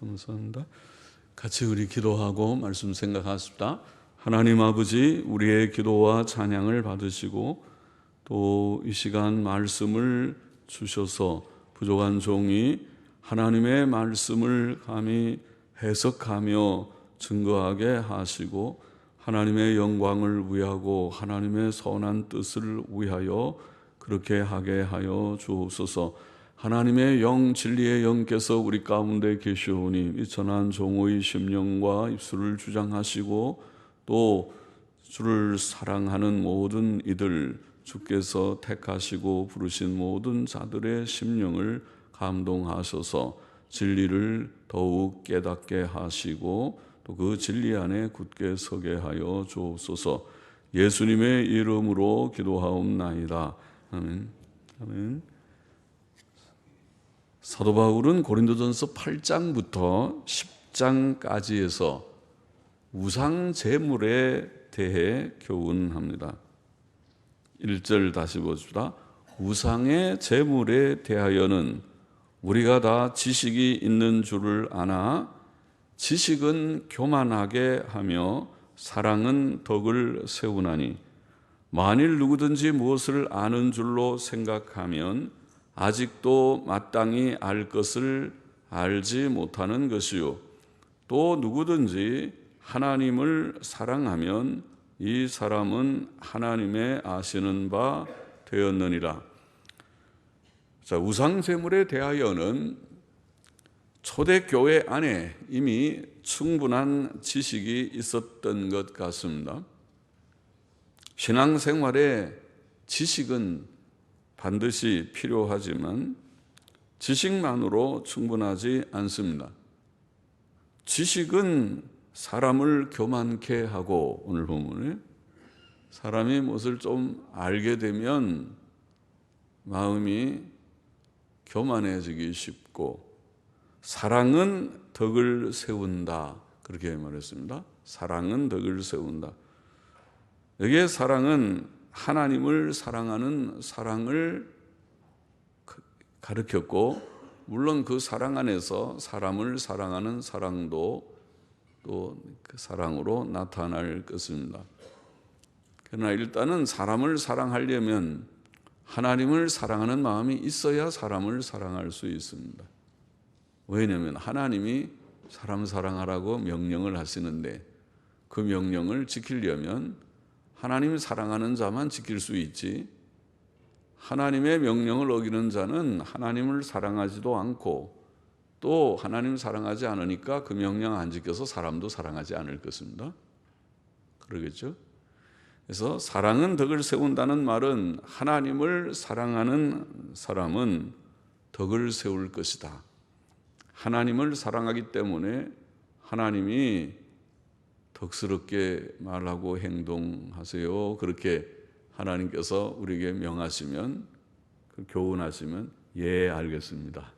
감사합니다. 같이 우리 기도하고 말씀 생각하십니다. 하나님 아버지, 우리의 기도와 찬양을 받으시고 또 이 시간 말씀을 주셔서 부족한 종이 하나님의 말씀을 감히 해석하며 증거하게 하시고 하나님의 영광을 위하고 하나님의 선한 뜻을 위하여 그렇게 하게 하여 주옵소서. 하나님의 영, 진리의 영께서 우리 가운데 계시오니 이 천한 종의 심령과 입술을 주장하시고 또 주를 사랑하는 모든 이들, 주께서 택하시고 부르신 모든 자들의 심령을 감동하셔서 진리를 더욱 깨닫게 하시고 또 그 진리 안에 굳게 서게 하여 주옵소서. 예수님의 이름으로 기도하옵나이다. 아멘. 아멘. 사도 바울은 고린도전서 8장부터 10장까지에서 우상 제물에 대해 교훈합니다. 1절 다시 보십시다. 우상의 제물에 대하여는 우리가 다 지식이 있는 줄을 아나 지식은 교만하게 하며 사랑은 덕을 세우나니 만일 누구든지 무엇을 아는 줄로 생각하면 아직도 마땅히 알 것을 알지 못하는 것이요 또 누구든지 하나님을 사랑하면 이 사람은 하나님의 아시는 바 되었느니라. 자, 우상제물에 대하여는 초대교회 안에 이미 충분한 지식이 있었던 것 같습니다. 신앙생활에 지식은 반드시 필요하지만 지식만으로 충분하지 않습니다. 지식은 사람을 교만케 하고, 오늘 본문에 사람이 무엇을 좀 알게 되면 마음이 교만해지기 쉽고, 사랑은 덕을 세운다, 그렇게 말했습니다. 사랑은 덕을 세운다. 여기에 사랑은 하나님을 사랑하는 사랑을 가르쳤고, 물론 그 사랑 안에서 사람을 사랑하는 사랑도 또 그 사랑으로 나타날 것입니다. 그러나 일단은 사람을 사랑하려면 하나님을 사랑하는 마음이 있어야 사람을 사랑할 수 있습니다. 왜냐하면 하나님이 사람 사랑하라고 명령을 하시는데 그 명령을 지키려면 하나님을 사랑하는 자만 지킬 수 있지, 하나님의 명령을 어기는 자는 하나님을 사랑하지도 않고 또 하나님을 사랑하지 않으니까 그 명령 안 지켜서 사람도 사랑하지 않을 것입니다. 그러겠죠? 그래서 사랑은 덕을 세운다는 말은 하나님을 사랑하는 사람은 덕을 세울 것이다. 하나님을 사랑하기 때문에 하나님이 덕스럽게 말하고 행동하세요, 그렇게 하나님께서 우리에게 명하시면, 교훈하시면 예, 알겠습니다.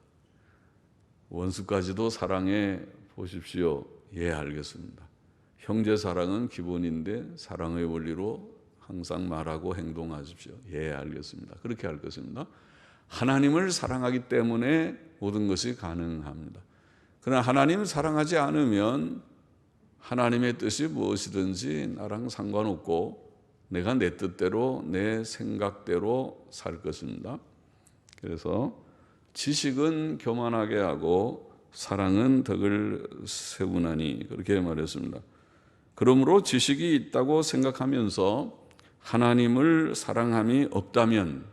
원수까지도 사랑해 보십시오. 예, 알겠습니다. 형제 사랑은 기본인데 사랑의 원리로 항상 말하고 행동하십시오. 예, 알겠습니다. 그렇게 할 것입니다. 하나님을 사랑하기 때문에 모든 것이 가능합니다. 그러나 하나님을 사랑하지 않으면 하나님의 뜻이 무엇이든지 나랑 상관없고 내가 내 뜻대로 내 생각대로 살 것입니다. 그래서 지식은 교만하게 하고 사랑은 덕을 세우나니, 그렇게 말했습니다. 그러므로 지식이 있다고 생각하면서 하나님을 사랑함이 없다면,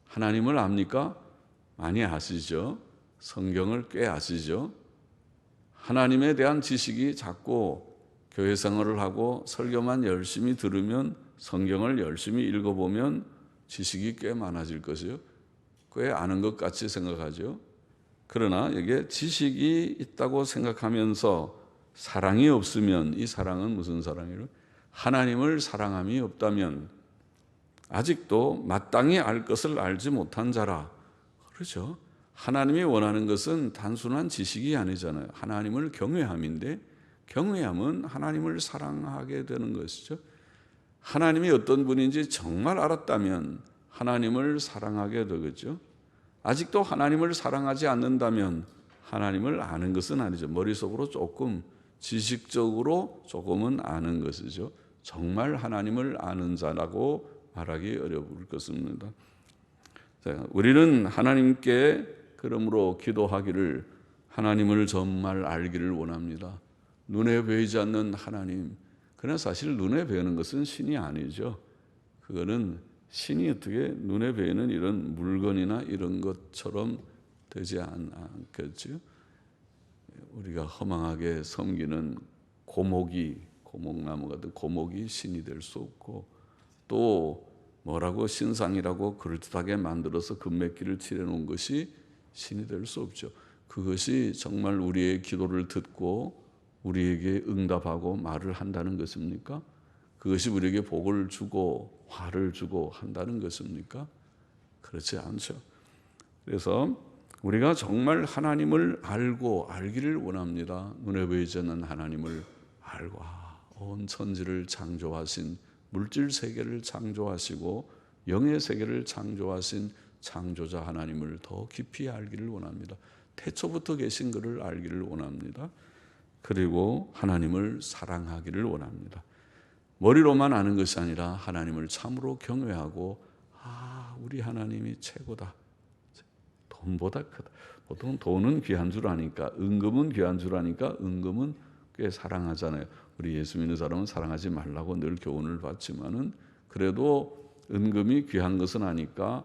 하나님을 압니까? 많이 아시죠? 성경을 꽤 아시죠? 하나님에 대한 지식이 작고 교회 생활을 하고 설교만 열심히 들으면, 성경을 열심히 읽어보면 지식이 꽤 많아질 것이요, 꽤 아는 것 같이 생각하죠. 그러나 여기에 지식이 있다고 생각하면서 사랑이 없으면, 이 사랑은 무슨 사랑이에요? 하나님을 사랑함이 없다면 아직도 마땅히 알 것을 알지 못한 자라. 그렇죠? 하나님이 원하는 것은 단순한 지식이 아니잖아요. 하나님을 경외함인데, 경외함은 하나님을 사랑하게 되는 것이죠. 하나님이 어떤 분인지 정말 알았다면 하나님을 사랑하게 되겠죠. 아직도 하나님을 사랑하지 않는다면 하나님을 아는 것은 아니죠. 머릿속으로 조금 지식적으로 조금은 아는 것이죠. 정말 하나님을 아는 자라고 말하기 어려울 것입니다. 자, 우리는 하나님께 그러므로 기도하기를 하나님을 정말 알기를 원합니다. 눈에 보이지 않는 하나님. 그러나 사실 눈에 보이는 것은 신이 아니죠. 그거는 신이 어떻게 눈에 보이는 이런 물건이나 이런 것처럼 되지 않겠죠. 우리가 허망하게 섬기는 고목나무 같은 고목이 신이 될 수 없고, 또 뭐라고 신상이라고 그럴듯하게 만들어서 금맥기를 칠해 놓은 것이 신이 될 수 없죠. 그것이 정말 우리의 기도를 듣고 우리에게 응답하고 말을 한다는 것입니까? 그것이 우리에게 복을 주고 화를 주고 한다는 것입니까? 그렇지 않죠. 그래서 우리가 정말 하나님을 알기를 원합니다. 눈에 보이지 않는 하나님을 알고 온 천지를 창조하신, 물질 세계를 창조하시고 영의 세계를 창조하신 창조자 하나님을 더 깊이 알기를 원합니다. 태초부터 계신 그를 알기를 원합니다. 그리고 하나님을 사랑하기를 원합니다. 머리로만 아는 것이 아니라 하나님을 참으로 경외하고 우리 하나님이 최고다. 돈보다 크다. 보통 돈은 귀한 줄 아니까, 은금은 귀한 줄 아니까 은금은 꽤 사랑하잖아요. 우리 예수 믿는 사람은 사랑하지 말라고 늘 교훈을 받지만은, 그래도 은금이 귀한 것은 아니까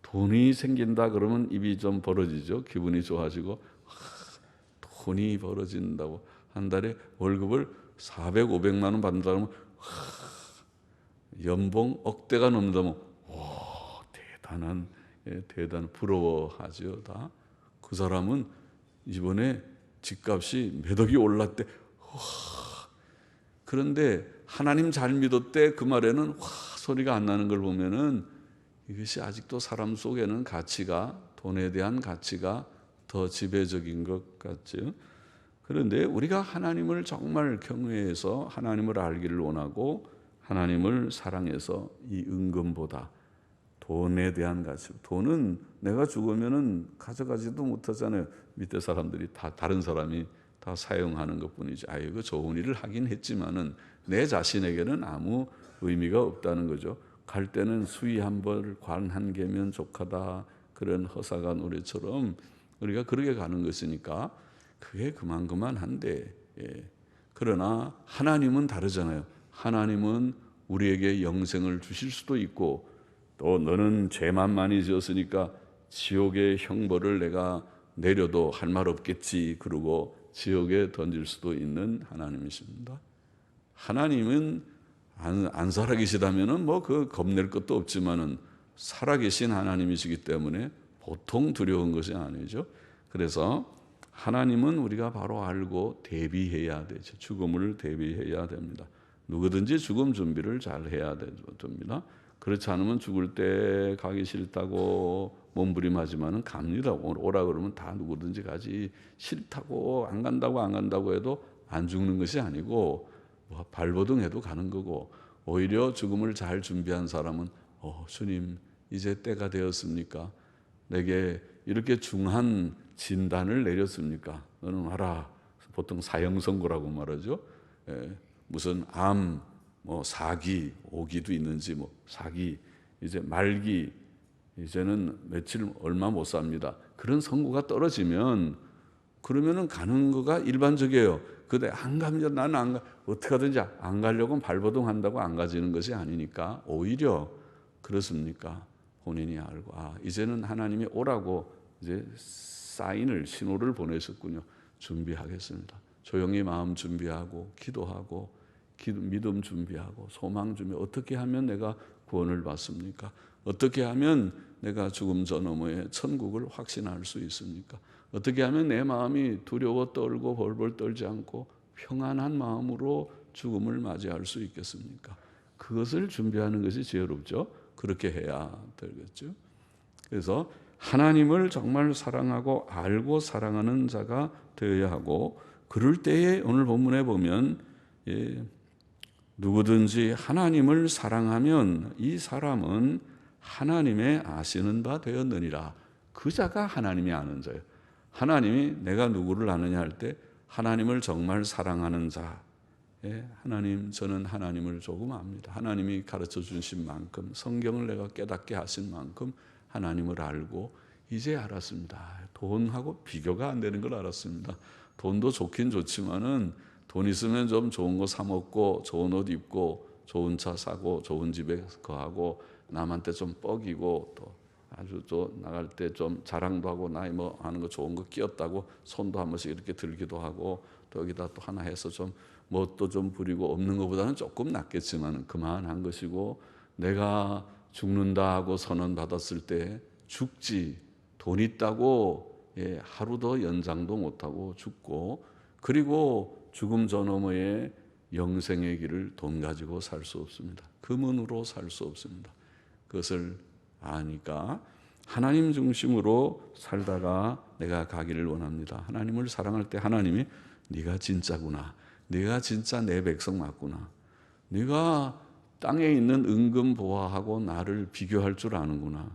돈이 생긴다 그러면 입이 좀 벌어지죠. 기분이 좋아지고 돈이 벌어진다고, 한 달에 월급을 400, 500만 원 받는다 그러면 연봉 억대가 넘는다면 대단 부러워하죠. 다. 그 사람은 이번에 집값이 몇 억이 올랐대. 그런데 하나님 잘 믿었대 그 말에는 소리가 안 나는 걸 보면은 이것이 아직도 사람 속에는 가치가, 돈에 대한 가치가 더 지배적인 것 같죠. 그런데 우리가 하나님을 정말 경외해서 하나님을 알기를 원하고 하나님을 사랑해서 이 은금보다 돈에 대한 가치, 돈은 내가 죽으면은 가져가지도 못하잖아요. 밑에 사람들이 다, 다른 사람이 다 사용하는 것뿐이지. 이거 좋은 일을 하긴 했지만은 내 자신에게는 아무 의미가 없다는 거죠. 갈 때는 수위 한 벌, 관 한 개면 족하다. 그런 허사가 노래처럼 우리가 그렇게 가는 것이니까 그게 그만한데, 그러나 하나님은 다르잖아요. 하나님은 우리에게 영생을 주실 수도 있고, 또 너는 죄만 많이 지었으니까 지옥의 형벌을 내가 내려도 할 말 없겠지 그러고 지옥에 던질 수도 있는 하나님이십니다. 하나님은 안 살아계시다면은 그 겁낼 것도 없지만은 살아계신 하나님이시기 때문에 보통 두려운 것이 아니죠. 그래서 하나님은 우리가 바로 알고 대비해야 되죠. 죽음을 대비해야 됩니다. 누구든지 죽음 준비를 잘 해야 됩니다. 그렇지 않으면 죽을 때 가기 싫다고 몸부림하지만은 갑니다. 오라 그러면 다 누구든지 가지. 싫다고 안 간다고 해도 안 죽는 것이 아니고 발버둥해도 가는 거고, 오히려 죽음을 잘 준비한 사람은 주님 이제 때가 되었습니까? 내게 이렇게 중한 진단을 내렸습니까? 너는 와라. 보통 사형 선고라고 말하죠. 무슨 암, 사기, 오기도 있는지 사기, 이제 말기, 이제는 며칠 얼마 못 삽니다. 그런 선고가 떨어지면 그러면은 가는 거가 일반적이에요. 근데 안 가면 나는 안 가. 어떻게 하든지 안 가려고 발버둥 한다고 안 가지는 것이 아니니까 오히려 그렇습니까? 본인이 알고 이제는 하나님이 오라고 이제 신호를 보내셨군요. 준비하겠습니다. 조용히 마음 준비하고 기도하고 믿음 준비하고 소망 준비. 어떻게 하면 내가 구원을 받습니까? 어떻게 하면 내가 죽음 저 너머에 천국을 확신할 수 있습니까? 어떻게 하면 내 마음이 두려워 떨고 벌벌 떨지 않고 평안한 마음으로 죽음을 맞이할 수 있겠습니까? 그것을 준비하는 것이 지혜롭죠. 그렇게 해야 되겠죠. 그래서 하나님을 정말 사랑하고 알고 사랑하는 자가 되어야 하고, 그럴 때에 오늘 본문에 보면 누구든지 하나님을 사랑하면 이 사람은 하나님의 아시는 바 되었느니라. 그 자가 하나님이 아는 자예요. 하나님이 내가 누구를 아느냐 할 때 하나님을 정말 사랑하는 자. 하나님, 저는 하나님을 조금 압니다. 하나님이 가르쳐 주신 만큼, 성경을 내가 깨닫게 하신 만큼 하나님을 알고 이제 알았습니다. 돈하고 비교가 안 되는 걸 알았습니다. 돈도 좋긴 좋지만은 돈 있으면 좀 좋은 거 사 먹고 좋은 옷 입고 좋은 차 사고 좋은 집에 거하고 남한테 좀 뻐기고 또 아주 또 나갈 때 좀 자랑도 하고 나이 뭐 하는 거 좋은 거 끼었다고 손도 한 번씩 이렇게 들기도 하고 또 여기다 또 하나 해서 좀 뭣도 좀 부리고 없는 것보다는 조금 낫겠지만 그만한 것이고, 내가 죽는다 하고 선언 받았을 때 죽지, 돈 있다고 하루도 연장도 못하고 죽고, 그리고 죽음 저 너머에 영생의 길을 돈 가지고 살 수 없습니다. 금은으로 살 수 없습니다. 그것을 아니까 하나님 중심으로 살다가 내가 가기를 원합니다. 하나님을 사랑할 때 하나님이 네가 진짜구나, 네가 진짜 내 백성 맞구나, 네가 땅에 있는 은금보화하고 나를 비교할 줄 아는구나.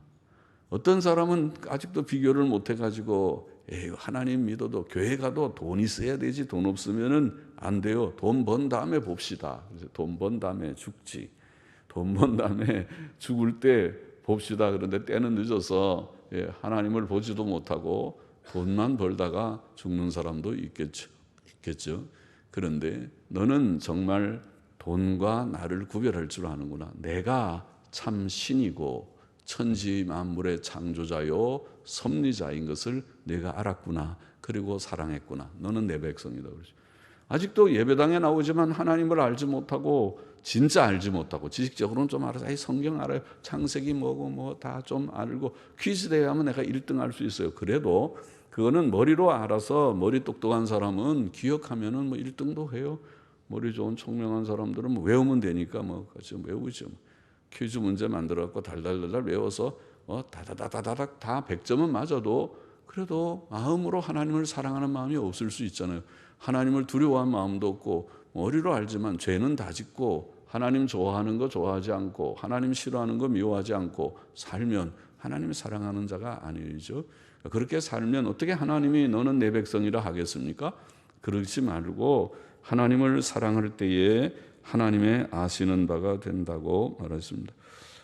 어떤 사람은 아직도 비교를 못해가지고 하나님 믿어도 교회 가도 돈 있어야 되지, 돈 없으면 안 돼요. 돈 번 다음에 봅시다. 그래서 돈 번 다음에 죽지, 돈 번 다음에 죽을 때 봅시다. 그런데 때는 늦어서 하나님을 보지도 못하고 돈만 벌다가 죽는 사람도 있겠죠. 그런데 너는 정말 돈과 나를 구별할 줄 아는구나. 내가 참 신이고 천지 만물의 창조자요 섭리자인 것을 내가 알았구나. 그리고 사랑했구나. 너는 내 백성이다. 그러죠. 아직도 예배당에 나오지만 하나님을 알지 못하고, 진짜 알지 못하고, 지식적으로는 좀 알아서 성경 알아요, 창세기 뭐고 뭐 다 좀 알고, 퀴즈 대회 하면 내가 1등 할 수 있어요. 그래도 그거는 머리로 알아서, 머리 똑똑한 사람은 기억하면은 뭐 1등도 해요. 머리 좋은 총명한 사람들은 뭐 외우면 되니까 뭐 같이 외우죠. 퀴즈 문제 만들어 갖고 달달달달 외워서 다다다다닥 다 100점은 맞아도 그래도 마음으로 하나님을 사랑하는 마음이 없을 수 있잖아요. 하나님을 두려워하는 마음도 없고, 머리로 알지만 죄는 다 짓고 하나님 좋아하는 거 좋아하지 않고 하나님 싫어하는 거 미워하지 않고 살면 하나님 사랑하는 자가 아니죠. 그렇게 살면 어떻게 하나님이 너는 내 백성이라 하겠습니까? 그러지 말고 하나님을 사랑할 때에 하나님의 아시는 바가 된다고 말했습니다.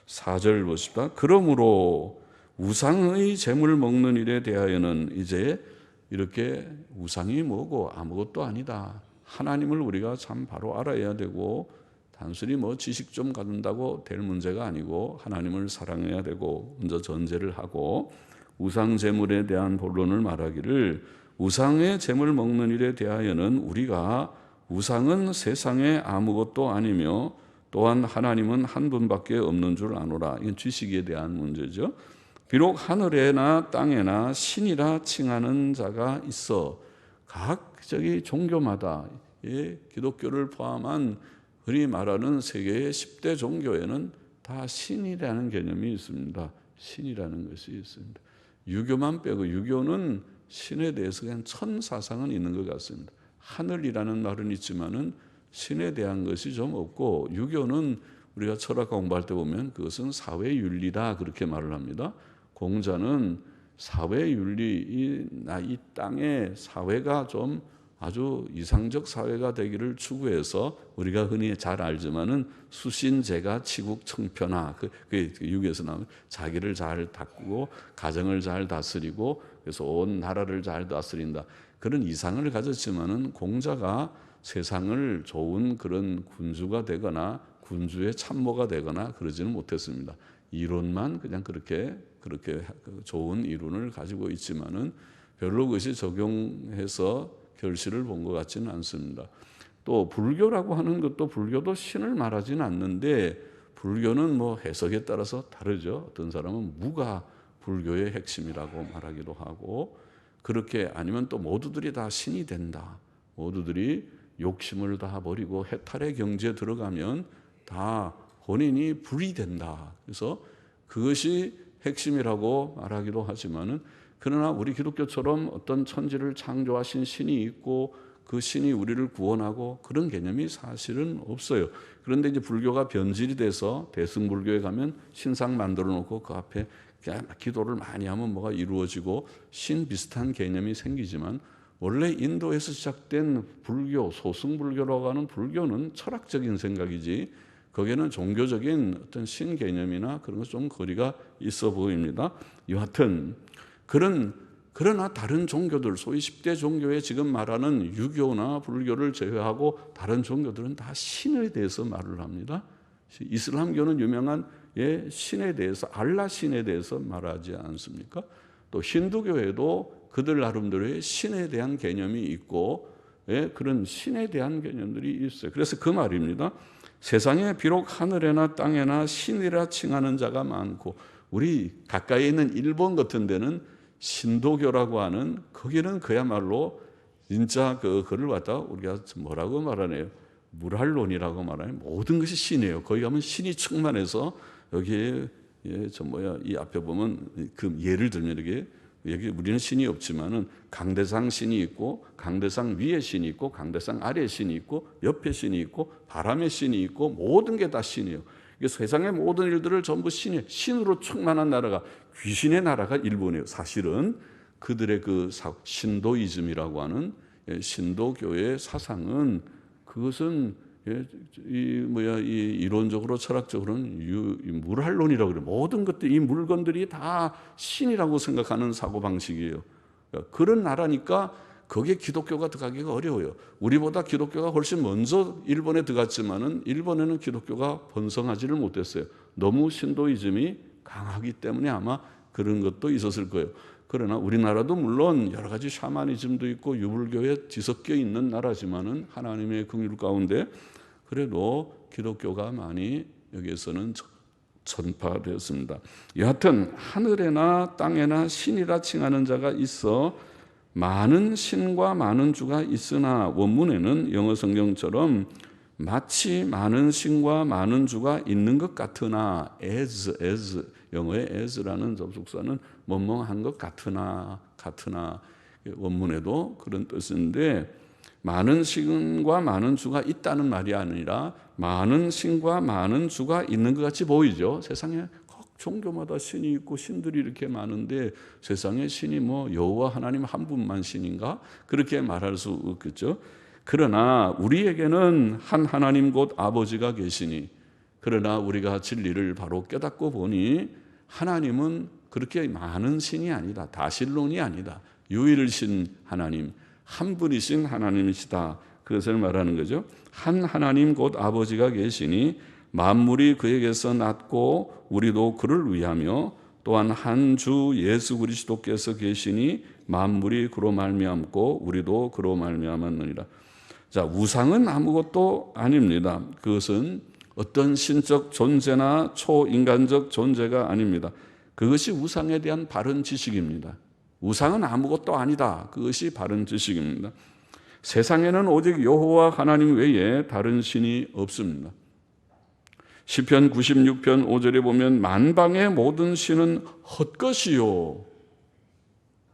4절 보십시다. 그러므로 우상의 재물 먹는 일에 대하여는 이제 이렇게 우상이 뭐고 아무것도 아니다. 하나님을 우리가 참 바로 알아야 되고, 단순히 뭐 지식 좀 갖는다고 될 문제가 아니고 하나님을 사랑해야 되고, 먼저 전제를 하고 우상 재물에 대한 본론을 말하기를, 우상의 재물 먹는 일에 대하여는 우리가 우상은 세상에 아무것도 아니며 또한 하나님은 한 분밖에 없는 줄 아노라. 이건 지식에 대한 문제죠. 비록 하늘에나 땅에나 신이라 칭하는 자가 있어. 각 종교마다 기독교를 포함한 흔히 말하는 세계의 10대 종교에는 다 신이라는 개념이 있습니다. 신이라는 것이 있습니다. 유교만 빼고, 유교는 신에 대해서 그냥 천사상은 있는 것 같습니다. 하늘이라는 말은 있지만은 신에 대한 것이 좀 없고, 유교는 우리가 철학 공부할 때 보면 그것은 사회윤리다 그렇게 말을 합니다. 공자는 사회윤리, 이 땅의 사회가 좀 아주 이상적 사회가 되기를 추구해서, 우리가 흔히 잘 알지만은 수신제가 치국청편하, 그 유교에서 나오는 자기를 잘 다꾸고 가정을 잘 다스리고 그래서 온 나라를 잘 다스린다, 그런 이상을 가졌지만은 공자가 세상을 좋은 그런 군주가 되거나 군주의 참모가 되거나 그러지는 못했습니다. 이론만 그냥 그렇게 좋은 이론을 가지고 있지만은 별로 그것이 적용해서 결실을 본 것 같지는 않습니다. 또 불교라고 하는 것도, 불교도 신을 말하지는 않는데 불교는 뭐 해석에 따라서 다르죠. 어떤 사람은 무가 불교의 핵심이라고 말하기도 하고, 그렇게 아니면 또 모두들이 다 신이 된다, 모두들이 욕심을 다 버리고 해탈의 경지에 들어가면 다 본인이 불이 된다, 그래서 그것이 핵심이라고 말하기도 하지만은, 그러나 우리 기독교처럼 어떤 천지를 창조하신 신이 있고 그 신이 우리를 구원하고 그런 개념이 사실은 없어요. 그런데 이제 불교가 변질이 돼서 대승불교에 가면 신상 만들어 놓고 그 앞에 기도를 많이 하면 뭐가 이루어지고 신 비슷한 개념이 생기지만 원래 인도에서 시작된 불교, 소승불교라고 하는 불교는 철학적인 생각이지 거기에는 종교적인 어떤 신 개념이나 그런 것 좀 거리가 있어 보입니다. 여하튼 그러나 다른 종교들, 소위 10대 종교에 지금 말하는 유교나 불교를 제외하고 다른 종교들은 다 신에 대해서 말을 합니다. 이슬람교는 유명한 신에 대해서, 알라 신에 대해서 말하지 않습니까? 또 힌두교에도 그들 나름대로의 신에 대한 개념이 있고 그런 신에 대한 개념들이 있어요. 그래서 그 말입니다. 세상에 비록 하늘에나 땅에나 신이라 칭하는 자가 많고, 우리 가까이 있는 일본 같은 데는 신도교라고 하는, 거기는 그야말로 진짜 그거를 갖다 우리가 뭐라고 말하네요. 물할론이라고 말하는, 모든 것이 신이에요. 거기 가면 신이 충만해서 여기에 이 앞에 보면 그 예를 들면 여기 우리는 신이 없지만은 강대상 신이 있고, 강대상 위에 신이 있고, 강대상 아래에 신이 있고, 옆에 신이 있고, 바람의 신이 있고, 모든 게 다 신이에요. 세상의 모든 일들을 전부 신으로 충만한 나라가, 귀신의 나라가 일본이에요. 사실은 그들의 그 신도이즘이라고 하는 신도교의 사상은, 그것은 이 이론적으로 철학적으로는 물할론이라고 그래요. 모든 것들, 이 물건들이 다 신이라고 생각하는 사고 방식이에요. 그런 나라니까 거기에 기독교가 들어가기가 어려워요. 우리보다 기독교가 훨씬 먼저 일본에 들어갔지만은 일본에는 기독교가 번성하지를 못했어요. 너무 신도이즘이 강하기 때문에 아마 그런 것도 있었을 거예요. 그러나 우리나라도 물론 여러 가지 샤머니즘도 있고 유불교에 뒤섞여 있는 나라지만은 하나님의 긍휼 가운데 그래도 기독교가 많이 여기에서는 전파되었습니다. 여하튼 하늘에나 땅에나 신이라 칭하는 자가 있어 많은 신과 많은 주가 있으나, 원문에는 영어 성경처럼 마치 많은 신과 많은 주가 있는 것 같으나, as 영어의 as라는 접속사는 뭐뭐한 것 같으나 원문에도 그런 뜻인데, 많은 신과 많은 주가 있다는 말이 아니라 많은 신과 많은 주가 있는 것 같이 보이죠. 세상에 각 종교마다 신이 있고 신들이 이렇게 많은데 세상에 신이 여호와 하나님 한 분만 신인가? 그렇게 말할 수 없겠죠. 그러나 우리에게는 한 하나님 곧 아버지가 계시니, 그러나 우리가 진리를 바로 깨닫고 보니 하나님은 그렇게 많은 신이 아니다. 다신론이 아니다. 유일신 하나님, 한 분이신 하나님이시다. 그것을 말하는 거죠. 한 하나님 곧 아버지가 계시니 만물이 그에게서 났고 우리도 그를 위하며, 또한 한 주 예수 그리스도께서 계시니 만물이 그로 말미암고 우리도 그로 말미암았느니라. 자, 우상은 아무것도 아닙니다. 그것은 어떤 신적 존재나 초인간적 존재가 아닙니다. 그것이 우상에 대한 바른 지식입니다. 우상은 아무것도 아니다. 그것이 바른 지식입니다. 세상에는 오직 여호와 하나님 외에 다른 신이 없습니다. 시편 96편 5절에 보면 만방의 모든 신은 헛것이요,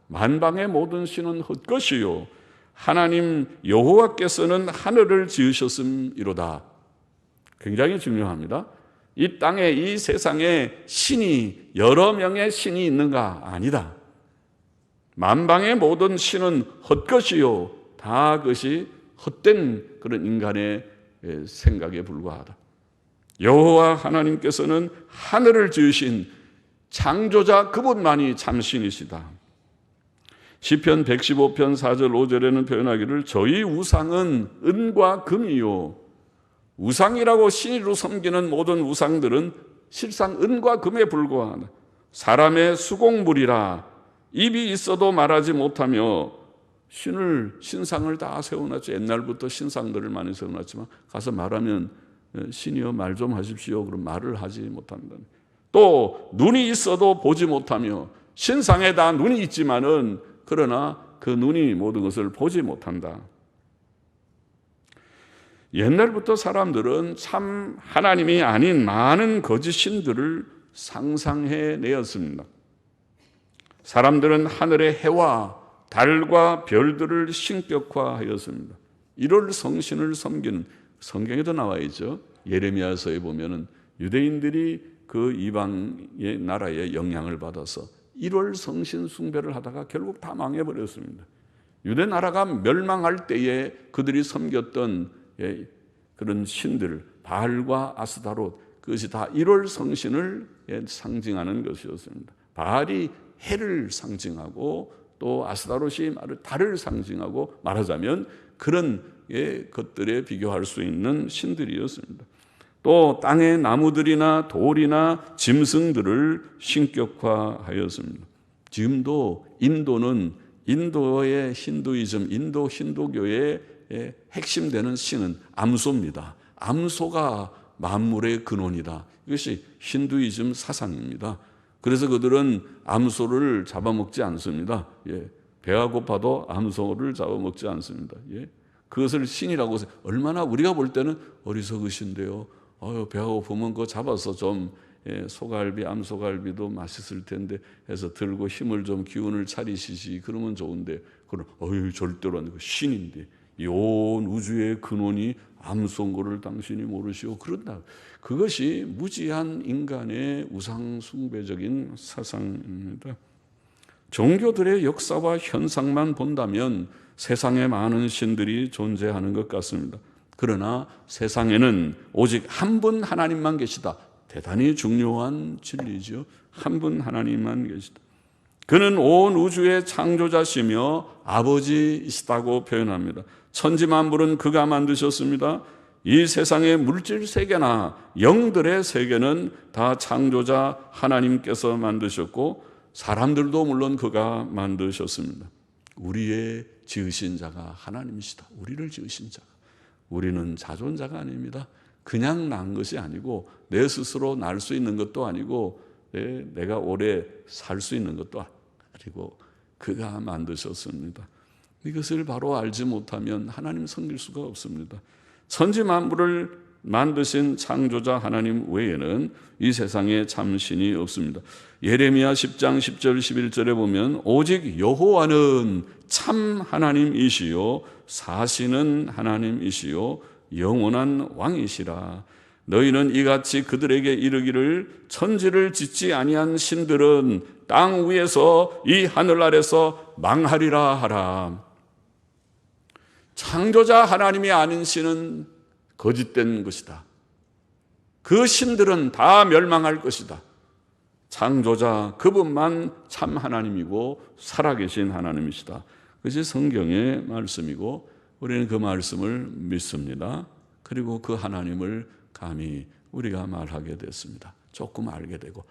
만방의 모든 신은 헛것이요, 하나님 여호와께서는 하늘을 지으셨음이로다. 굉장히 중요합니다. 이 땅에, 이 세상에 신이, 여러 명의 신이 있는가? 아니다. 만방의 모든 신은 헛것이요, 다 그것이 헛된 그런 인간의 생각에 불과하다. 여호와 하나님께서는 하늘을 지으신 창조자 그분만이 참신이시다. 시편 115편 4절 5절에는 표현하기를 저희 우상은 은과 금이요. 우상이라고 신으로 섬기는 모든 우상들은 실상 은과 금에 불과하다. 사람의 수공물이라 입이 있어도 말하지 못하며, 신상을 다 세워놨죠. 옛날부터 신상들을 많이 세워놨지만 가서 말하면 신이여 말 좀 하십시오. 그럼 말을 하지 못한다. 또 눈이 있어도 보지 못하며, 신상에 다 눈이 있지만은 그러나 그 눈이 모든 것을 보지 못한다. 옛날부터 사람들은 참 하나님이 아닌 많은 거짓 신들을 상상해내었습니다. 사람들은 하늘의 해와 달과 별들을 신격화하였습니다. 이럴 성신을 섬기는, 성경에도 나와 있죠. 예레미야서에 보면은 유대인들이 그 이방의 나라의 영향을 받아서 1월 성신 숭배를 하다가 결국 다 망해버렸습니다. 유대 나라가 멸망할 때에 그들이 섬겼던 그런 신들, 바알과 아스다롯, 그것이 다 1월 성신을 상징하는 것이었습니다. 바알이 해를 상징하고 또 아스다롯이 달을 상징하고, 말하자면 그런 것들에 비교할 수 있는 신들이었습니다. 또 땅의 나무들이나 돌이나 짐승들을 신격화하였습니다. 지금도 인도의 힌두이즘, 인도 힌두교의 핵심되는 신은 암소입니다. 암소가 만물의 근원이다. 이것이 힌두이즘 사상입니다. 그래서 그들은 암소를 잡아먹지 않습니다. 배가 고파도 암소를 잡아먹지 않습니다. 그것을 신이라고 해서, 얼마나 우리가 볼 때는 어리석으신데요. 배가 고프면 그거 잡아서 좀 소갈비, 암소갈비도 맛있을 텐데 해서 들고 힘을 좀, 기운을 차리시지, 그러면 좋은데, 그럼 절대로 안 되고, 신인데 이 온 우주의 근원이 암소인 거를 당신이 모르시오, 그런다. 그것이 무지한 인간의 우상 숭배적인 사상입니다. 종교들의 역사와 현상만 본다면 세상에 많은 신들이 존재하는 것 같습니다. 그러나 세상에는 오직 한 분 하나님만 계시다. 대단히 중요한 진리죠. 한 분 하나님만 계시다. 그는 온 우주의 창조자시며 아버지이시다고 표현합니다. 천지만물은 그가 만드셨습니다. 이 세상의 물질 세계나 영들의 세계는 다 창조자 하나님께서 만드셨고, 사람들도 물론 그가 만드셨습니다. 우리의 지으신 자가 하나님이시다. 우리를 지으신 자가. 우리는 자존자가 아닙니다. 그냥 난 것이 아니고, 내 스스로 날 수 있는 것도 아니고, 내가 오래 살 수 있는 것도 아니고, 그가 만드셨습니다. 이것을 바로 알지 못하면 하나님 섬길 수가 없습니다. 천지 만물을 만드신 창조자 하나님 외에는 이 세상에 참 신이 없습니다. 예레미야 10장 10절 11절에 보면, 오직 여호와는 참 하나님이시요 사시는 하나님이시요 영원한 왕이시라. 너희는 이같이 그들에게 이르기를, 천지를 짓지 아니한 신들은 땅 위에서 이 하늘 아래서 망하리라 하라. 창조자 하나님이 아닌 신은 거짓된 것이다. 그 신들은 다 멸망할 것이다. 창조자 그분만 참 하나님이고 살아계신 하나님이시다. 그것이 성경의 말씀이고, 우리는 그 말씀을 믿습니다. 그리고 그 하나님을 감히 우리가 말하게 됐습니다. 조금 알게 되고,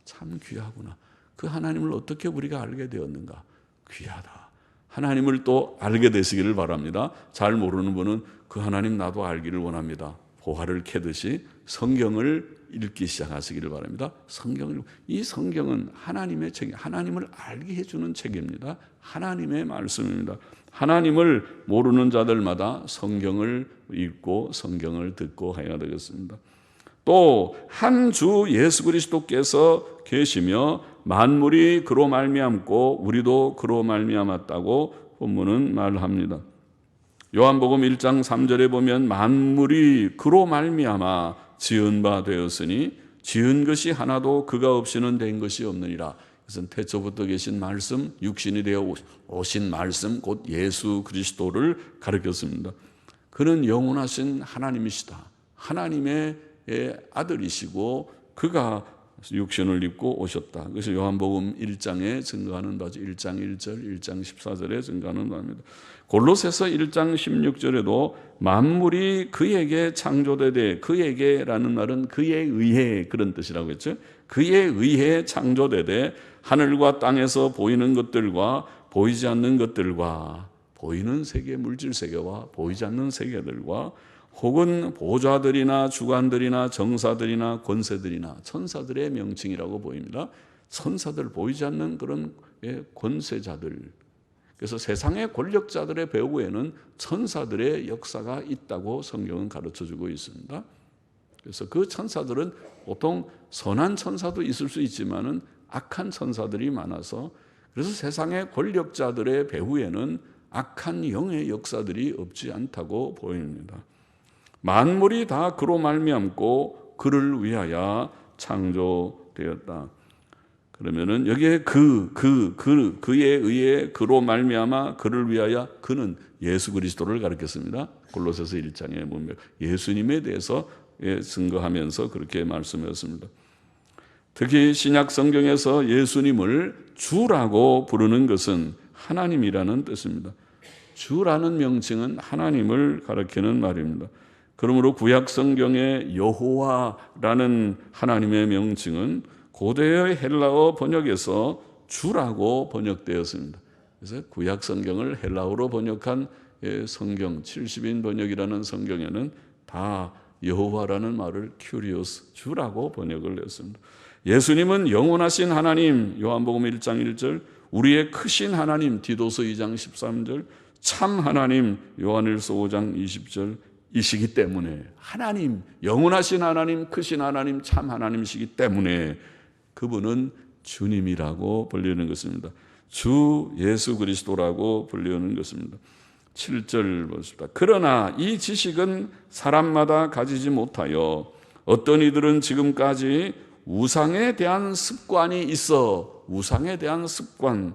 참 귀하구나. 그 하나님을 어떻게 우리가 알게 되었는가? 귀하다. 하나님을 또 알게 되시기를 바랍니다. 잘 모르는 분은 그 하나님 나도 알기를 원합니다. 보화를 캐듯이 성경을 읽기 시작하시기를 바랍니다. 이 성경은 하나님의 책, 하나님을 알게 해주는 책입니다. 하나님의 말씀입니다. 하나님을 모르는 자들마다 성경을 읽고 성경을 듣고 해야 되겠습니다. 또 한 주 예수 그리스도께서 계시며 만물이 그로 말미암고 우리도 그로 말미암았다고 본문은 말합니다. 요한복음 1장 3절에 보면, 만물이 그로 말미암아 지은 바 되었으니 지은 것이 하나도 그가 없이는 된 것이 없느니라. 그것은 태초부터 계신 말씀, 육신이 되어 오신 말씀, 곧 예수 그리스도를 가리켰습니다. 그는 영원하신 하나님이시다. 하나님의 아들이시고 그가 육신을 입고 오셨다. 그래서 요한복음 1장에 증거하는 바죠. 1장 1절, 1장 14절에 증거하는 바입니다. 골로새서 1장 16절에도 만물이 그에게 창조되되, 그에게라는 말은 그에 의해 그런 뜻이라고 했죠. 그에 의해 창조되되 하늘과 땅에서 보이는 것들과 보이지 않는 것들과, 보이는 세계, 물질 세계와 보이지 않는 세계들과, 혹은 보좌들이나 주관들이나 정사들이나 권세들이나, 천사들의 명칭이라고 보입니다. 천사들, 보이지 않는 그런 권세자들. 그래서 세상의 권력자들의 배후에는 천사들의 역사가 있다고 성경은 가르쳐주고 있습니다. 그래서 그 천사들은 보통 선한 천사도 있을 수 있지만은 악한 천사들이 많아서, 그래서 세상의 권력자들의 배후에는 악한 영의 역사들이 없지 않다고 보입니다. 만물이 다 그로 말미암고 그를 위하여 창조되었다. 그러면은 여기에 그에 의해 그로 말미암아 그를 위하여 그는 예수 그리스도를 가리켰습니다. 골로새서 1장에 보면 예수님에 대해서 증거하면서 그렇게 말씀했습니다. 특히 신약 성경에서 예수님을 주라고 부르는 것은 하나님이라는 뜻입니다. 주라는 명칭은 하나님을 가리키는 말입니다. 그러므로 구약 성경의 여호와라는 하나님의 명칭은 고대의 헬라어 번역에서 주라고 번역되었습니다. 그래서 구약 성경을 헬라어로 번역한 성경 70인 번역이라는 성경에는 다 여호와라는 말을 큐리오스 주라고 번역을 했습니다. 예수님은 영원하신 하나님 요한복음 1장 1절, 우리의 크신 하나님 디도서 2장 13절, 참 하나님 요한일서 5장 20절 이시기 때문에 하나님, 영원하신 하나님, 크신 하나님, 참 하나님이시기 때문에 그분은 주님이라고 불리는 것입니다. 주 예수 그리스도라고 불리는 것입니다. 7절 보십시다. 그러나 이 지식은 사람마다 가지지 못하여 어떤 이들은 지금까지 우상에 대한 습관이 있어, 우상에 대한 습관,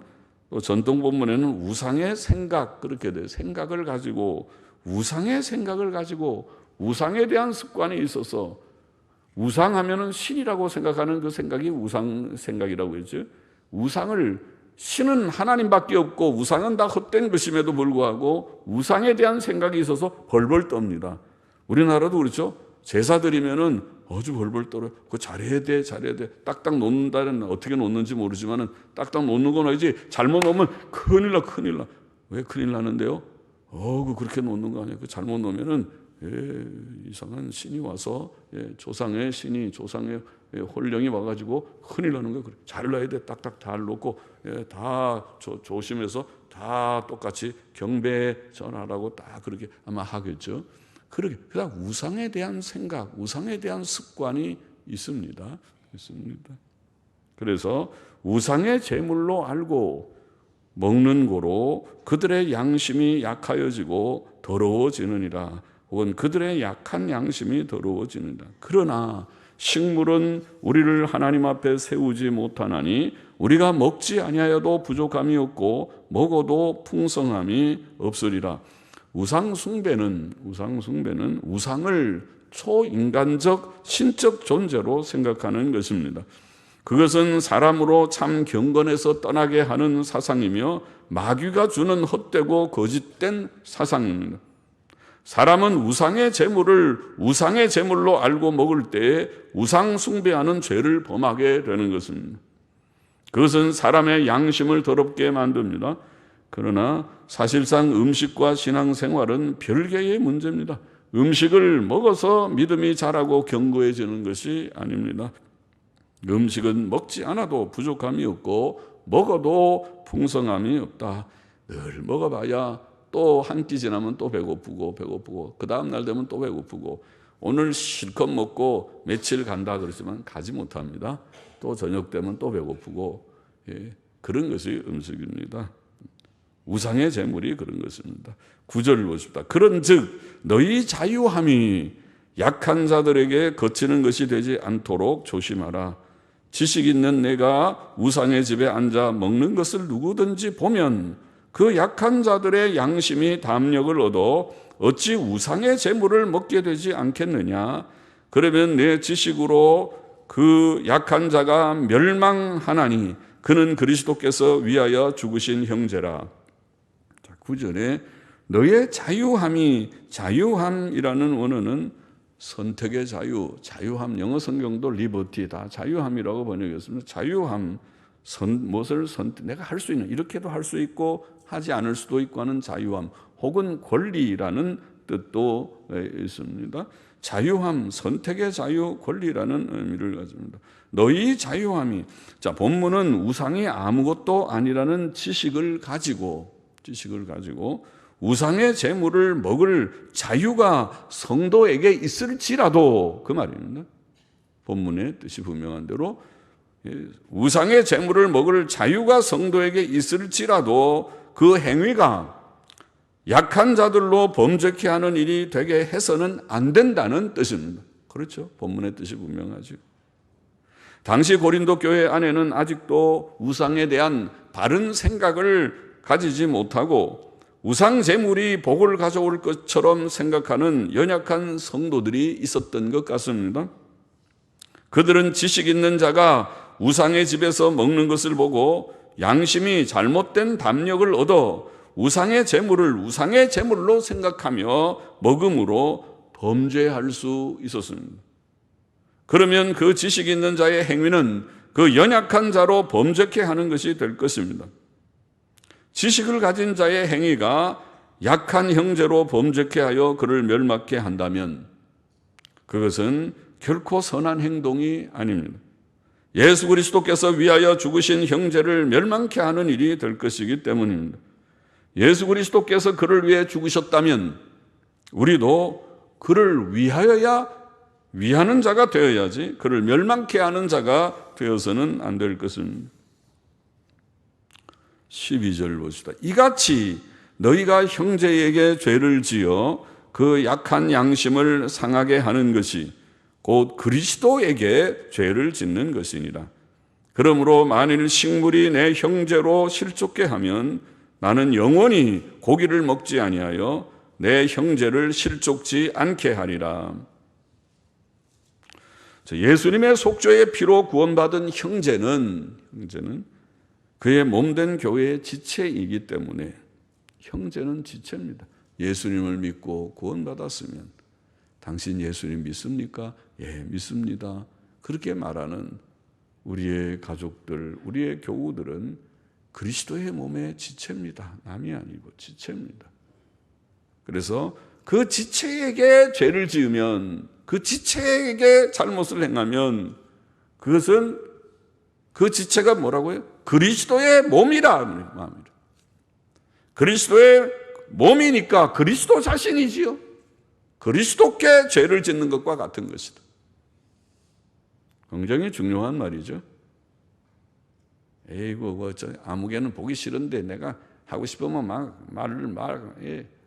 또 전통 본문에는 우상의 생각 그렇게 돼요. 생각을 가지고 우상의 생각을 가지고 우상에 대한 습관이 있어서 우상하면은 신이라고 생각하는 그 생각이 우상 생각이라고 했죠. 우상을 신은 하나님밖에 없고 우상은 다 헛된 것임에도 불구하고 우상에 대한 생각이 있어서 벌벌 떱니다. 우리나라도 그렇죠. 제사 드리면은 아주 벌벌 떨어요. 그거 잘해야 돼, 잘해야 돼. 딱딱 놓는다는 어떻게 놓는지 모르지만은 딱딱 놓는 건 알지. 잘못 놓으면 큰일 나, 큰일 나. 왜 큰일 나는데요? 그렇게 놓는 거 아니에요. 그 잘못 놓으면은 이상한 신이 와서 조상의 신이 조상의 홀령이 와가지고 큰일 나는 거예요. 잘 놔야 돼. 딱딱 잘 놓고 다 조심해서 다 똑같이 경배 전하라고 딱 그렇게 아마 하겠죠. 그러게 그냥 우상에 대한 생각, 우상에 대한 습관이 있습니다. 그래서 우상의 제물로 알고 먹는 고로 그들의 양심이 약하여지고 더러워지느니라. 혹은 그들의 약한 양심이 더러워지느니라. 그러나 식물은 우리를 하나님 앞에 세우지 못하나니 우리가 먹지 아니하여도 부족함이 없고 먹어도 풍성함이 없으리라. 우상 숭배는 우상을 초인간적 신적 존재로 생각하는 것입니다. 그것은 사람으로 참 경건에서 떠나게 하는 사상이며 마귀가 주는 헛되고 거짓된 사상입니다. 사람은 우상의 제물을 우상의 제물로 알고 먹을 때에 우상 숭배하는 죄를 범하게 되는 것입니다. 그것은 사람의 양심을 더럽게 만듭니다. 그러나 사실상 음식과 신앙생활은 별개의 문제입니다. 음식을 먹어서 믿음이 자라고 견고해지는 것이 아닙니다. 음식은 먹지 않아도 부족함이 없고 먹어도 풍성함이 없다. 늘 먹어봐야 또 한 끼 지나면 또 배고프고 그 다음 날 되면 또 배고프고 오늘 실컷 먹고 며칠 간다 그러지만 가지 못합니다. 또 저녁 되면 또 배고프고 그런 것이 음식입니다. 우상의 제물이 그런 것입니다. 9절 보십시다. 그런즉 너희 자유함이 약한 자들에게 거치는 것이 되지 않도록 조심하라. 지식 있는 내가 우상의 집에 앉아 먹는 것을 누구든지 보면 그 약한 자들의 양심이 담력을 얻어 어찌 우상의 제물을 먹게 되지 않겠느냐. 그러면 내 지식으로 그 약한 자가 멸망하나니 그는 그리스도께서 위하여 죽으신 형제라. 9절에 너의 자유함이라는 원어는 선택의 자유, 자유함, 영어 성경도 리버티 다 자유함이라고 번역했습니다. 자유함, 내가 할 수 있는, 이렇게도 할 수 있고 하지 않을 수도 있고 하는 자유함, 혹은 권리라는 뜻도 있습니다. 자유함, 선택의 자유, 권리라는 의미를 가집니다. 너희 자유함이, 자, 본문은 우상이 아무것도 아니라는 지식을 가지고 우상의 제물을 먹을 자유가 성도에게 있을지라도 그 말입니다. 본문의 뜻이 분명한 대로 우상의 제물을 먹을 자유가 성도에게 있을지라도 그 행위가 약한 자들로 범죄케 하는 일이 되게 해서는 안 된다는 뜻입니다. 그렇죠? 본문의 뜻이 분명하죠. 당시 고린도 교회 안에는 아직도 우상에 대한 바른 생각을 가지지 못하고 우상 제물이 복을 가져올 것처럼 생각하는 연약한 성도들이 있었던 것 같습니다. 그들은 지식 있는 자가 우상의 집에서 먹는 것을 보고 양심이 잘못된 담력을 얻어 우상의 제물을 우상의 제물로 생각하며 먹음으로 범죄할 수 있었습니다. 그러면 그 지식 있는 자의 행위는 그 연약한 자로 범죄케 하는 것이 될 것입니다. 지식을 가진 자의 행위가 약한 형제로 범죄케 하여 그를 멸망케 한다면 그것은 결코 선한 행동이 아닙니다. 예수 그리스도께서 위하여 죽으신 형제를 멸망케 하는 일이 될 것이기 때문입니다. 예수 그리스도께서 그를 위해 죽으셨다면 우리도 그를 위하는 자가 되어야지 그를 멸망케 하는 자가 되어서는 안 될 것입니다. 12절 봅시다. 이같이 너희가 형제에게 죄를 지어 그 약한 양심을 상하게 하는 것이 곧 그리스도에게 죄를 짓는 것이니라. 그러므로 만일 식물이 내 형제로 실족게 하면 나는 영원히 고기를 먹지 아니하여 내 형제를 실족지 않게 하리라. 예수님의 속죄의 피로 구원받은 형제는 그의 몸된 교회의 지체이기 때문에 형제는 지체입니다. 예수님을 믿고 구원받았으면 당신 예수님 믿습니까? 예, 믿습니다. 그렇게 말하는 우리의 가족들, 우리의 교우들은 그리스도의 몸의 지체입니다. 남이 아니고 지체입니다. 그래서 그 지체에게 죄를 지으면, 그 지체에게 잘못을 행하면 그것은 그 지체가 뭐라고요? 그리스도의 몸이라. 그리스도의 몸이니까 그리스도 자신이지요. 그리스도께 죄를 짓는 것과 같은 것이다. 굉장히 중요한 말이죠. 에이구, 아무개는 보기 싫은데 내가 하고 싶으면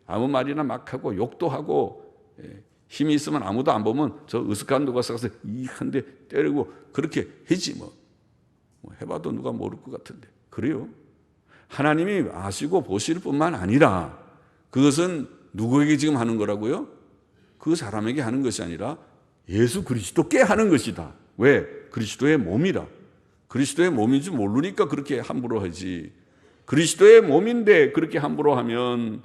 아무 말이나 막 하고 욕도 하고, 힘이 있으면 아무도 안 보면 저 으슥한 누가 가서 한 대 때리고 그렇게 하지 뭐 해봐도 누가 모를 것 같은데. 그래요? 하나님이 아시고 보실 뿐만 아니라 그것은 누구에게 지금 하는 거라고요? 그 사람에게 하는 것이 아니라 예수 그리스도께 하는 것이다. 왜? 그리스도의 몸이라. 그리스도의 몸인지 모르니까 그렇게 함부로 하지. 그리스도의 몸인데 그렇게 함부로 하면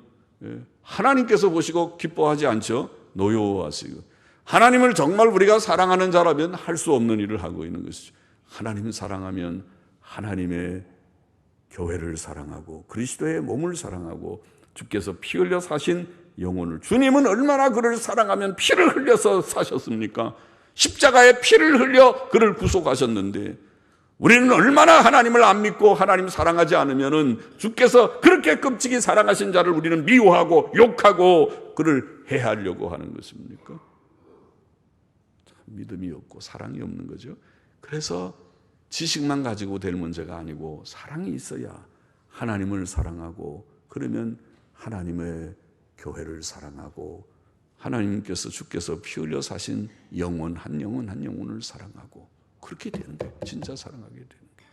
하나님께서 보시고 기뻐하지 않죠? 노여워하시고. 하나님을 정말 우리가 사랑하는 자라면 할 수 없는 일을 하고 있는 것이죠. 하나님을 사랑하면 하나님의 교회를 사랑하고 그리스도의 몸을 사랑하고 주께서 피 흘려 사신 영혼을, 주님은 얼마나 그를 사랑하면 피를 흘려서 사셨습니까? 십자가에 피를 흘려 그를 구속하셨는데 우리는 얼마나 하나님을 안 믿고 하나님 사랑하지 않으면은 주께서 그렇게 끔찍이 사랑하신 자를 우리는 미워하고 욕하고 그를 해하려고 하는 것입니까? 믿음이 없고 사랑이 없는 거죠. 그래서 지식만 가지고 될 문제가 아니고 사랑이 있어야 하나님을 사랑하고, 그러면 하나님의 교회를 사랑하고 하나님께서 주께서 피 흘려 사신 영혼 한 영혼을 사랑하고 그렇게 되는 거예요. 진짜 사랑하게 되는 거예요.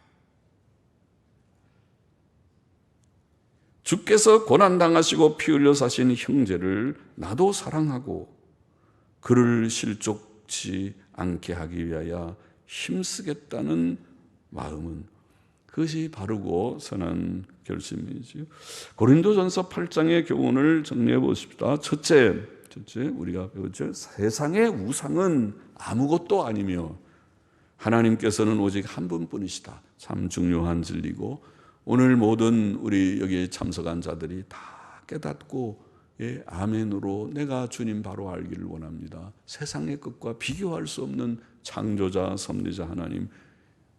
주께서 고난당하시고 피 흘려 사신 형제를 나도 사랑하고 그를 실족지 않게 하기 위하여 힘쓰겠다는 마음은, 그것이 바르고 선한 결심이지요. 고린도전서 8장의 교훈을 정리해 보십시다. 첫째 우리가 배웠죠. 세상의 우상은 아무것도 아니며 하나님께서는 오직 한 분뿐이시다. 참 중요한 진리고, 오늘 모든 우리 여기 참석한 자들이 다 깨닫고 아멘으로 내가 주님 바로 알기를 원합니다. 세상의 것과 비교할 수 없는 창조자 섭리자 하나님,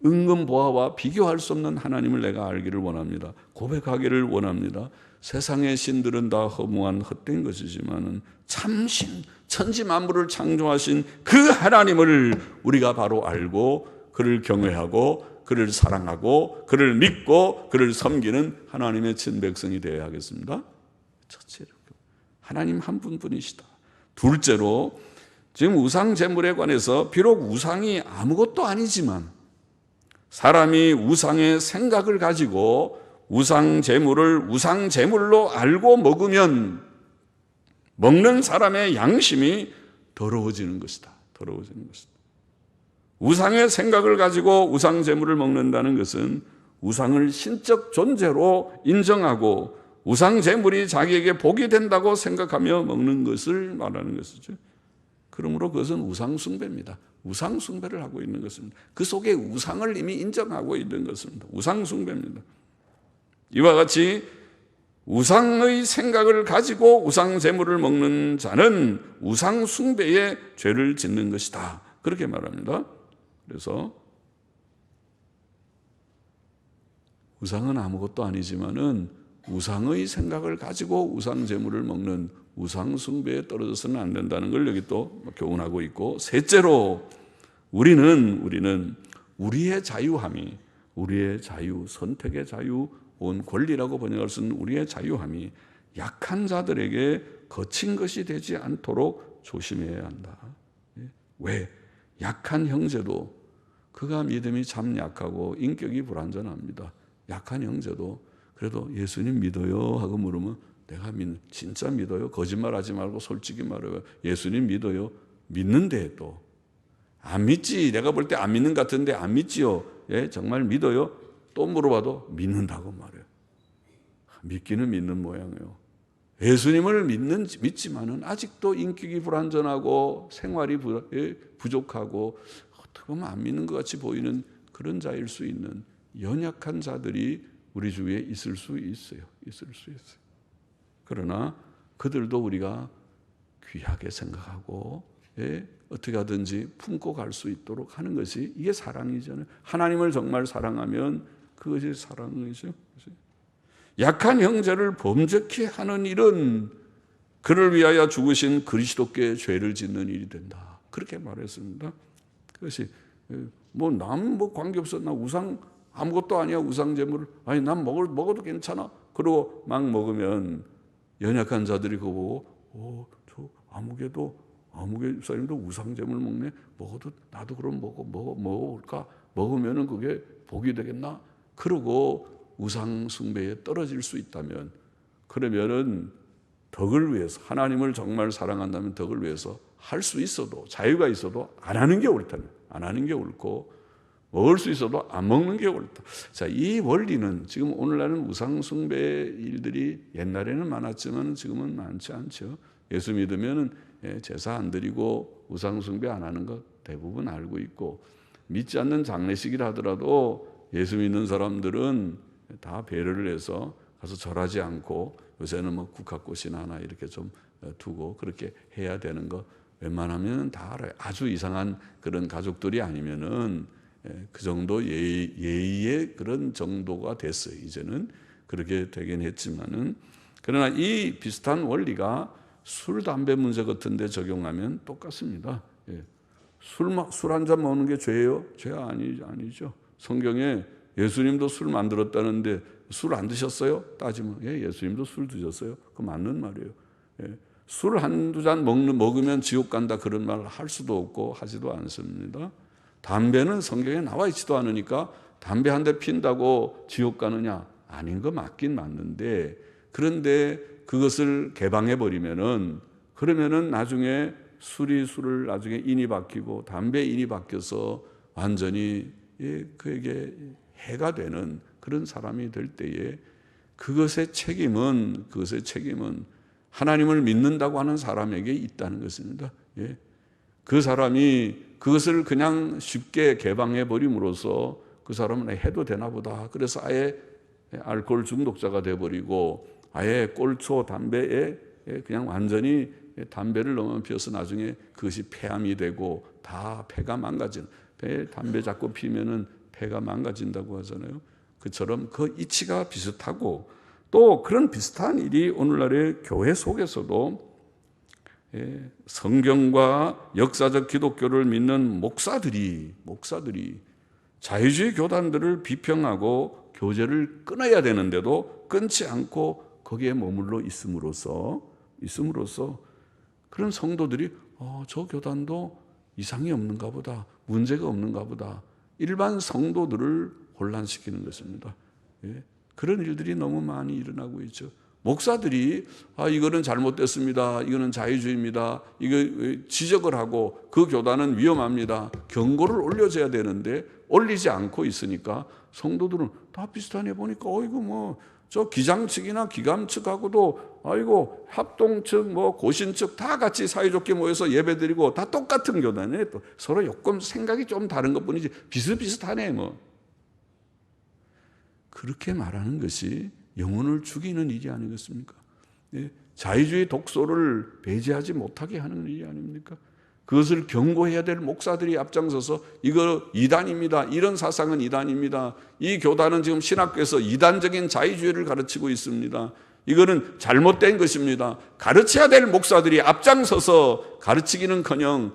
은근보화와 비교할 수 없는 하나님을 내가 알기를 원합니다. 고백하기를 원합니다. 세상의 신들은 다 허무한 헛된 것이지만 참신, 천지 만물을 창조하신 그 하나님을 우리가 바로 알고 그를 경외하고 그를 사랑하고 그를 믿고 그를 섬기는 하나님의 친백성이 되어야 하겠습니다. 첫째로 하나님 한 분뿐이시다. 둘째로 지금 우상 제물에 관해서 비록 우상이 아무것도 아니지만 사람이 우상의 생각을 가지고 우상 제물을 우상 제물로 알고 먹으면 먹는 사람의 양심이 더러워지는 것이다. 더러워지는 것이다. 우상의 생각을 가지고 우상 제물을 먹는다는 것은 우상을 신적 존재로 인정하고 우상 제물이 자기에게 복이 된다고 생각하며 먹는 것을 말하는 것이죠. 그러므로 그것은 우상 숭배입니다. 우상 숭배를 하고 있는 것입니다. 그 속에 우상을 이미 인정하고 있는 것입니다. 우상 숭배입니다. 이와 같이 우상의 생각을 가지고 우상 제물을 먹는 자는 우상 숭배의 죄를 짓는 것이다. 그렇게 말합니다. 그래서 우상은 아무것도 아니지만은 우상의 생각을 가지고 우상 제물을 먹는 우상 숭배에 떨어져서는 안 된다는 걸 여기 또 교훈하고 있고, 셋째로 우리는 우리의 자유함이, 우리의 자유, 선택의 자유, 온 권리라고 번역할 수 있는 우리의 자유함이 약한 자들에게 거친 것이 되지 않도록 조심해야 한다. 왜? 약한 형제도, 그가 믿음이 참 약하고 인격이 불완전합니다. 약한 형제도 그래도 예수님 믿어요 하고 물으면 내가 진짜 믿어요? 거짓말하지 말고 솔직히 말해요. 예수님 믿어요? 믿는데 또 안 믿지. 내가 볼 때 안 믿는 것 같은데 안 믿지요. 예, 정말 믿어요? 또 물어봐도 믿는다고 말해요. 믿기는 믿는 모양이에요. 예수님을 믿지만은 아직도 인격이 불완전하고 생활이 부족하고 어떻게 보면 안 믿는 것 같이 보이는 그런 자일 수 있는 연약한 자들이 우리 주위에 있을 수 있어요. 그러나 그들도 우리가 귀하게 생각하고 어떻게 하든지 품고 갈 수 있도록 하는 것이 이게 사랑이잖아요. 하나님을 정말 사랑하면 그것이 사랑이죠. 약한 형제를 범죄케 하는 일은 그를 위하여 죽으신 그리스도께 죄를 짓는 일이 된다. 그렇게 말했습니다. 그것이 남 관계없어. 나 우상 아무것도 아니야. 우상 제물을 아니 난 먹어도 괜찮아. 그러고 막 먹으면 연약한 자들이 그거 보고 저 아무개 집사님도 우상 제물 먹네. 먹어도 나도 그럼 먹어볼까? 먹으면은 그게 복이 되겠나? 그러고 우상 숭배에 떨어질 수 있다면, 그러면은 덕을 위해서, 하나님을 정말 사랑한다면 덕을 위해서 할 수 있어도, 자유가 있어도 안 하는 게 옳다면 안 하는 게 옳고, 먹을 수 있어도 안 먹는 게 옳다. 자, 이 원리는 지금 오늘날은 우상 숭배 일들이 옛날에는 많았지만 지금은 많지 않죠. 예수 믿으면은 제사 안 드리고 우상 숭배 안 하는 것 대부분 알고 있고, 믿지 않는 장례식이라 하더라도 예수 믿는 사람들은 다 배려를 해서 가서 절하지 않고, 요새는 뭐 국화꽃이나 하나 이렇게 좀 두고 그렇게 해야 되는 거 웬만하면 다 알아요. 아주 이상한 그런 가족들이 아니면은 그 정도 예의의 그런 정도가 됐어요. 이제는 그렇게 되긴 했지만은, 그러나 이 비슷한 원리가 술, 담배 문제 같은 데 적용하면 똑같습니다. 술 한 잔 먹는 게 죄예요? 죄 아니죠. 성경에 예수님도 술 만들었다는데 술 안 드셨어요? 따지면 예수님도 술 드셨어요. 그거 맞는 말이에요. 술 한두 잔 먹으면 지옥 간다 그런 말 할 수도 없고 하지도 않습니다. 담배는 성경에 나와 있지도 않으니까 담배 한 대 핀다고 지옥 가느냐? 아닌 거 맞긴 맞는데, 그런데 그것을 개방해버리면은, 그러면은 나중에 술을 나중에 인이 바뀌고 담배 인이 바뀌어서 완전히 그에게 해가 되는 그런 사람이 될 때에 그것의 책임은 하나님을 믿는다고 하는 사람에게 있다는 것입니다. 그 사람이 그것을 그냥 쉽게 개방해 버림으로써 그 사람은 해도 되나 보다. 그래서 아예 알코올 중독자가 돼버리고 아예 꼴초 담배에 그냥 완전히 담배를 너무 피워서 나중에 그것이 폐암이 되고 다 폐가 망가지는, 담배 자꾸 피면은 폐가 망가진다고 하잖아요. 그처럼 그 이치가 비슷하고, 또 그런 비슷한 일이 오늘날의 교회 속에서도 성경과 역사적 기독교를 믿는 목사들이 자유주의 교단들을 비평하고 교제를 끊어야 되는데도 끊지 않고 거기에 머물러 있음으로써 그런 성도들이 저 교단도 이상이 없는가 보다, 문제가 없는가 보다, 일반 성도들을 혼란시키는 것입니다. 예. 그런 일들이 너무 많이 일어나고 있죠. 목사들이 이거는 잘못됐습니다. 이거는 자유주의입니다. 이거 지적을 하고 그 교단은 위험합니다. 경고를 올려줘야 되는데 올리지 않고 있으니까 성도들은 다 비슷하네 보니까 이거 저 기장 측이나 기감 측하고도 합동 측 고신 측 다 같이 사이좋게 모여서 예배드리고 다 똑같은 교단에 또 서로 조금 생각이 좀 다른 것뿐이지 비슷비슷하네 그렇게 말하는 것이 영혼을 죽이는 일이 아니겠습니까? 예, 자유주의 독소를 배제하지 못하게 하는 일이 아닙니까? 그것을 경고해야 될 목사들이 앞장서서 이거 이단입니다. 이런 사상은 이단입니다. 이 교단은 지금 신학교에서 이단적인 자유주의를 가르치고 있습니다. 이거는 잘못된 것입니다. 가르쳐야 될 목사들이 앞장서서 가르치기는커녕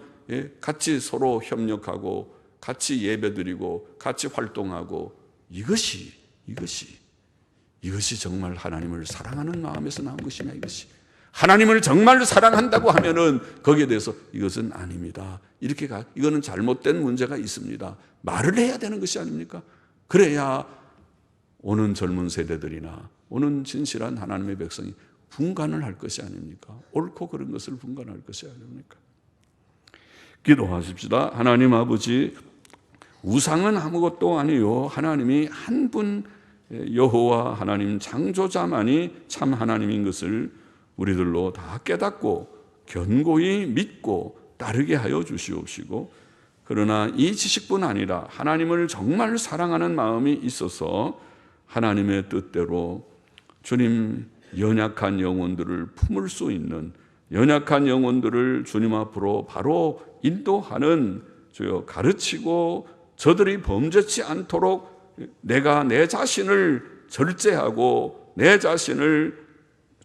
같이 서로 협력하고 같이 예배드리고 같이 활동하고 이것이 정말 하나님을 사랑하는 마음에서 나온 것이냐 이것이. 하나님을 정말 사랑한다고 하면은 거기에 대해서 이것은 아닙니다. 이거는 잘못된 문제가 있습니다. 말을 해야 되는 것이 아닙니까? 그래야 오는 젊은 세대들이나 오는 진실한 하나님의 백성이 분간을 할 것이 아닙니까? 옳고 그른 것을 분간할 것이 아닙니까? 기도하십시다. 하나님 아버지, 우상은 아무것도 아니요 하나님이 한 분 여호와 하나님 창조자만이 참 하나님인 것을 우리들로 다 깨닫고 견고히 믿고 따르게 하여 주시옵시고, 그러나 이 지식뿐 아니라 하나님을 정말 사랑하는 마음이 있어서 하나님의 뜻대로 주님 연약한 영혼들을 품을 수 있는, 연약한 영혼들을 주님 앞으로 바로 인도하는, 주여 가르치고 저들이 범죄치 않도록 내가 내 자신을 절제하고 내 자신을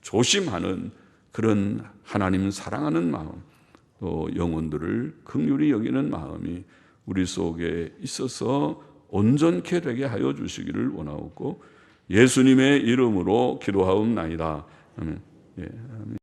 조심하는 그런 하나님 사랑하는 마음, 또 영혼들을 긍휼히 여기는 마음이 우리 속에 있어서 온전케 되게 하여 주시기를 원하옵고 예수님의 이름으로 기도하옵나이다. 아멘. 예, 아멘.